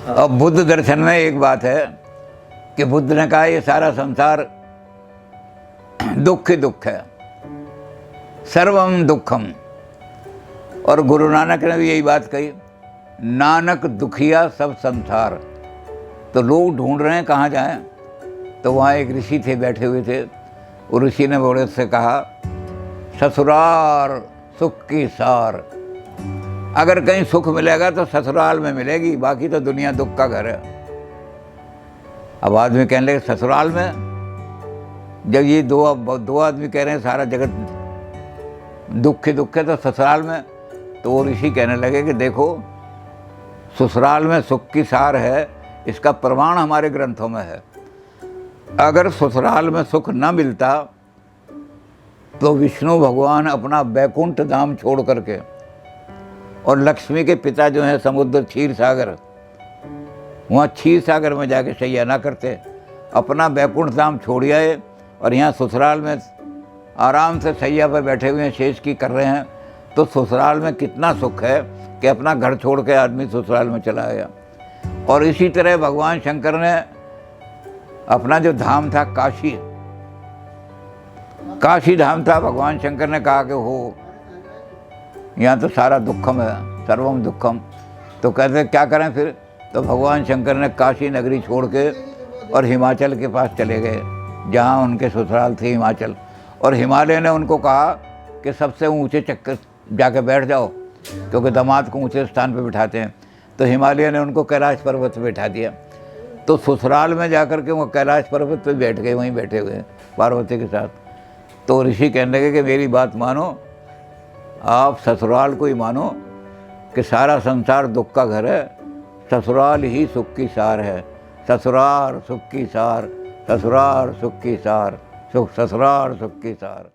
अब बुद्ध दर्शन में एक बात है कि बुद्ध ने कहा ये सारा संसार दुख ही दुख है, सर्वम दुखम। और गुरु नानक ने भी यही बात कही, नानक दुखिया सब संसार। तो लोग ढूंढ रहे हैं कहाँ जाएं। तो वहाँ एक ऋषि थे, बैठे हुए थे। वो ऋषि ने बड़े से कहा, ससुराल सुख की सार। अगर कहीं सुख मिलेगा तो ससुराल में मिलेगी, बाकी तो दुनिया दुख का घर है। अब आदमी कहने लगे ससुराल में, जब ये दो आदमी कह रहे हैं सारा जगत दुख ही दुख है, तो ससुराल में। तो वो ऋषि कहने लगे कि देखो, ससुराल में सुख की सार है, इसका प्रमाण हमारे ग्रंथों में है। अगर ससुराल में सुख न मिलता तो विष्णु भगवान अपना वैकुंठ धाम छोड़ करके, और लक्ष्मी के पिता जो हैं समुद्र क्षीर सागर, वहाँ क्षीर सागर में जाके शैया ना करते, अपना वैकुंठ धाम छोड़ आए और यहाँ ससुराल में आराम से शैया पर बैठे हुए हैं, शेष की कर रहे हैं। तो ससुराल में कितना सुख है कि अपना घर छोड़ के आदमी ससुराल में चला गया। और इसी तरह भगवान शंकर ने अपना जो धाम था काशी धाम था, भगवान शंकर ने कहा कि हो यहाँ तो सारा दुखम है, सर्वम दुखम। तो कहते क्या करें फिर। तो भगवान शंकर ने काशी नगरी छोड़ के और हिमाचल के पास चले गए, जहाँ उनके ससुराल थे हिमाचल। और हिमालय ने उनको कहा कि सबसे ऊंचे चक्कर जाके बैठ जाओ, क्योंकि दामाद को ऊंचे स्थान पर बिठाते हैं। तो हिमालय ने उनको कैलाश पर्वत पर बैठा दिया। तो ससुराल में जाकर के वो कैलाश पर्वत पर बैठ गए, वहीं बैठे हुए पार्वती के साथ। तो ऋषि कहने लगे कि मेरी बात मानो, आप ससुराल को ही मानो कि सारा संसार दुख का घर है, ससुराल ही सुख की सार है। ससुराल सुख की सार, ससुराल सुख की सार, ससुराल सुख की सार।